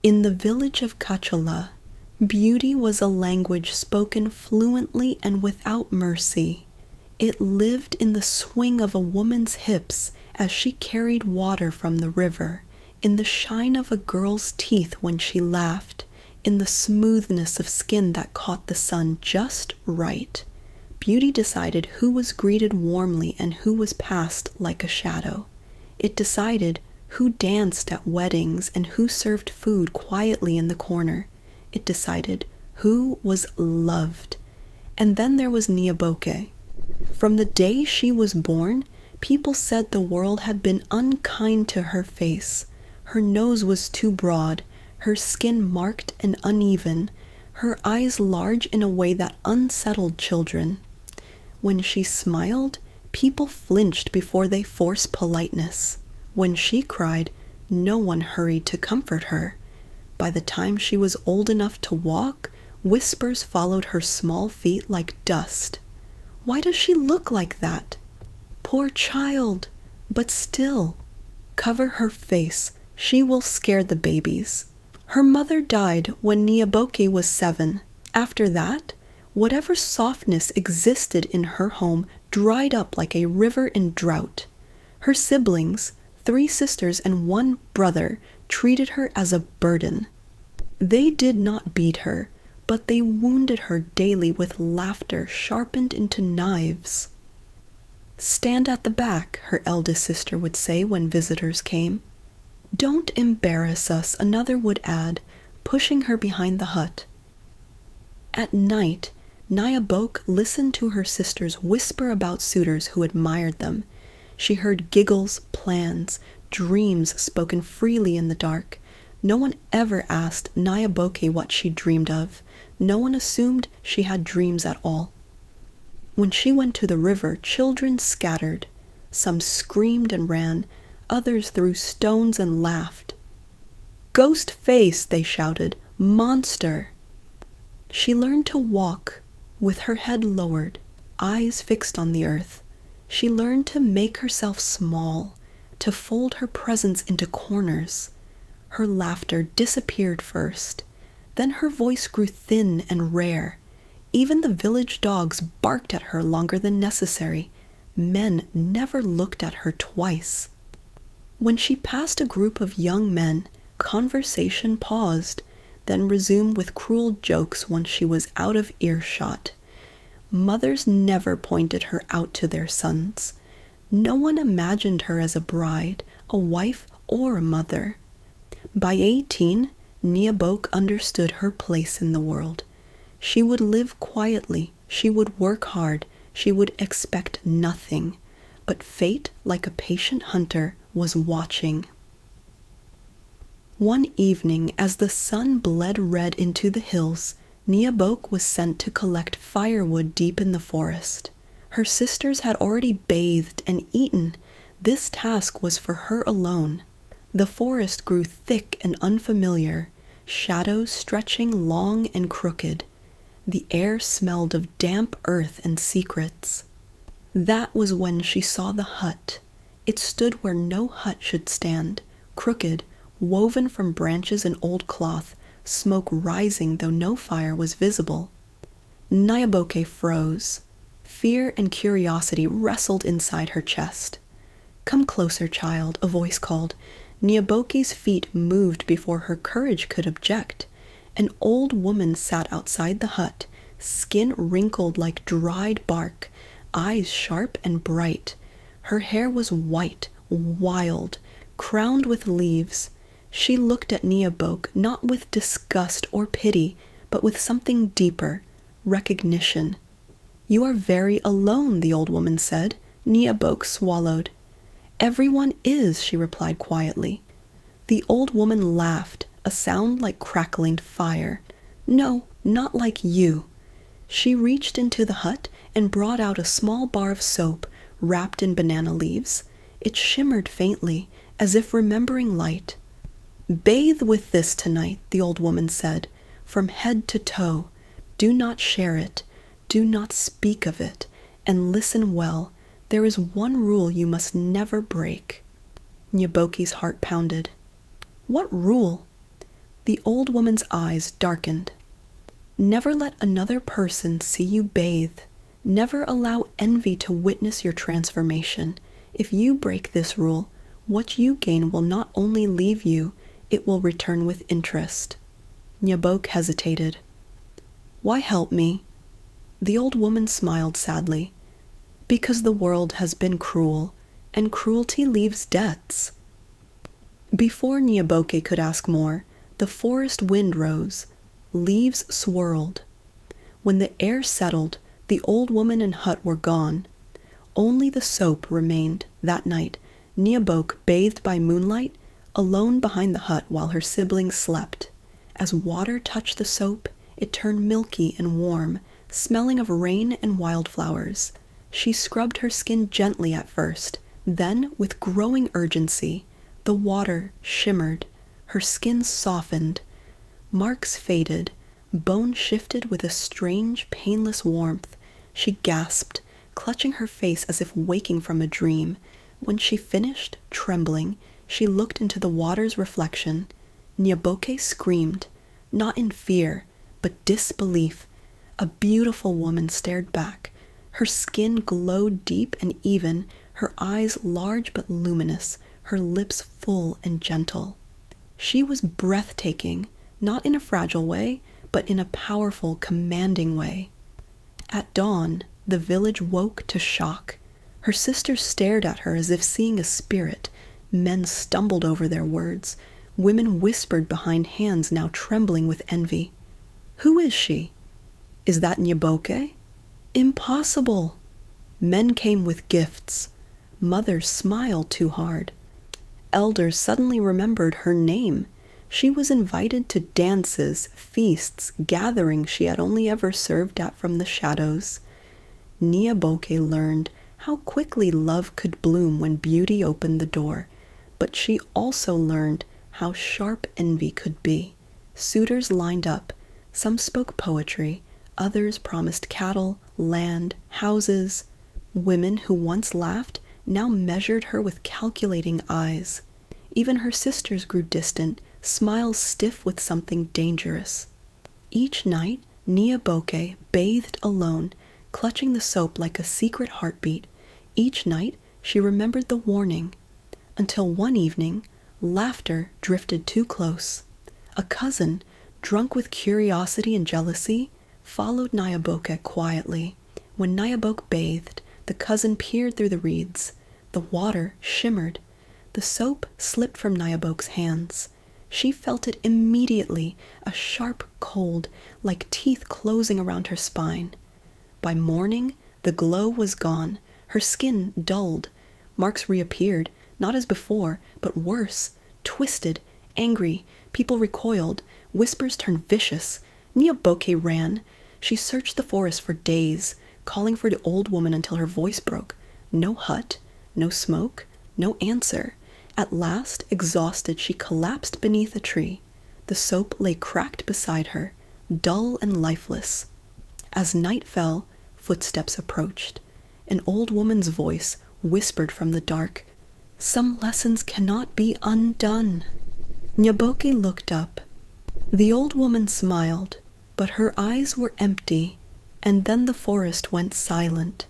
In the village of Kachala, beauty was a language spoken fluently and without mercy. It lived in the swing of a woman's hips as she carried water from the river, in the shine of a girl's teeth when she laughed, in the smoothness of skin that caught the sun just right. Beauty decided who was greeted warmly and who was passed like a shadow. It decided who danced at weddings and who served food quietly in the corner. It decided who was loved. And then there was Niaboke. From the day she was born, people said the world had been unkind to her face. Her nose was too broad, her skin marked and uneven, her eyes large in a way that unsettled children. When she smiled, people flinched before they forced politeness. When she cried, no one hurried to comfort her. By the time she was old enough to walk, whispers followed her small feet like dust. Why does she look like that? Poor child! But still, cover her face. She will scare the babies. Her mother died when Niaboke was 7. After that, whatever softness existed in her home dried up like a river in drought. Her siblings, 3 sisters and 1 brother, treated her as a burden. They did not beat her, but they wounded her daily with laughter sharpened into knives. "Stand at the back," her eldest sister would say when visitors came. "Don't embarrass us," another would add, pushing her behind the hut. At night, Niaboke listened to her sisters whisper about suitors who admired them. She heard giggles, plans, dreams spoken freely in the dark. No one ever asked Niaboke what she dreamed of. No one assumed she had dreams at all. When she went to the river, children scattered. Some screamed and ran, others threw stones and laughed. "Ghost face!" they shouted. "Monster!" She learned to walk with her head lowered, eyes fixed on the earth. She learned to make herself small, to fold her presence into corners. Her laughter disappeared first. Then her voice grew thin and rare. Even the village dogs barked at her longer than necessary. Men never looked at her twice. When she passed a group of young men, conversation paused, then resumed with cruel jokes once she was out of earshot. Mothers never pointed her out to their sons. No one imagined her as a bride, a wife, or a mother. By 18, Niaboke understood her place in the world. She would live quietly, she would work hard, she would expect nothing. But fate, like a patient hunter, was watching. One evening, as the sun bled red into the hills, Niaboke was sent to collect firewood deep in the forest. Her sisters had already bathed and eaten. This task was for her alone. The forest grew thick and unfamiliar, shadows stretching long and crooked. The air smelled of damp earth and secrets. That was when she saw the hut. It stood where no hut should stand, crooked, woven from branches and old cloth, smoke rising though no fire was visible. Niaboke froze. Fear and curiosity wrestled inside her chest. "Come closer, child," a voice called. Niaboke's feet moved before her courage could object. An old woman sat outside the hut, skin wrinkled like dried bark, eyes sharp and bright. Her hair was white, wild, crowned with leaves. She looked at Niaboke not with disgust or pity, but with something deeper, recognition. "You are very alone," the old woman said. Niaboke swallowed. "Everyone is," she replied quietly. The old woman laughed, a sound like crackling fire. "No, not like you." She reached into the hut and brought out a small bar of soap wrapped in banana leaves. It shimmered faintly, as if remembering light. "Bathe with this tonight," the old woman said, "from head to toe. Do not share it. Do not speak of it. And listen well. There is one rule you must never break." Niaboke's heart pounded. "What rule?" The old woman's eyes darkened. Never let another person see you bathe. Never allow envy to witness your transformation. If you break this rule, what you gain will not only leave you, it will return with interest. Nyabok hesitated. Why help me? The old woman smiled sadly. Because the world has been cruel, and cruelty leaves debts. Before Nyaboke could ask more, the forest wind rose. Leaves swirled. When the air settled, the old woman and hut were gone. Only the soap remained. That night, Nyabok bathed by moonlight, alone behind the hut while her siblings slept. As water touched the soap, it turned milky and warm, smelling of rain and wildflowers. She scrubbed her skin gently at first, then, with growing urgency, the water shimmered, her skin softened. Marks faded, bone shifted with a strange, painless warmth. She gasped, clutching her face as if waking from a dream. When she finished, trembling, she looked into the water's reflection. Nyaboke screamed, not in fear, but disbelief. A beautiful woman stared back. Her skin glowed deep and even, her eyes large but luminous, her lips full and gentle. She was breathtaking, not in a fragile way, but in a powerful, commanding way. At dawn, the village woke to shock. Her sisters stared at her as if seeing a spirit. Men stumbled over their words. Women whispered behind hands, now trembling with envy. Who is she? Is that Nyaboke? Impossible! Men came with gifts. Mothers smiled too hard. Elders suddenly remembered her name. She was invited to dances, feasts, gatherings she had only ever served at from the shadows. Nyaboke learned how quickly love could bloom when beauty opened the door, but she also learned how sharp envy could be. Suitors lined up. Some spoke poetry, others promised cattle, land, houses. Women who once laughed now measured her with calculating eyes. Even her sisters grew distant, smiles stiff with something dangerous. Each night, Nyaboke bathed alone, clutching the soap like a secret heartbeat. Each night, she remembered the warning. Until one evening, laughter drifted too close. A cousin, drunk with curiosity and jealousy, followed Nyaboke quietly. When Nyaboke bathed, the cousin peered through the reeds. The water shimmered. The soap slipped from Nyaboke's hands. She felt it immediately, a sharp cold, like teeth closing around her spine. By morning, the glow was gone. Her skin dulled. Marks reappeared, not as before, but worse, twisted, angry. People recoiled. Whispers turned vicious. Nyaboke ran. She searched the forest for days, calling for the old woman until her voice broke. No hut, no smoke, no answer. At last, exhausted, she collapsed beneath a tree. The soap lay cracked beside her, dull and lifeless. As night fell, footsteps approached. An old woman's voice whispered from the dark, "Some lessons cannot be undone." Nyaboke looked up. The old woman smiled, but her eyes were empty, and then the forest went silent.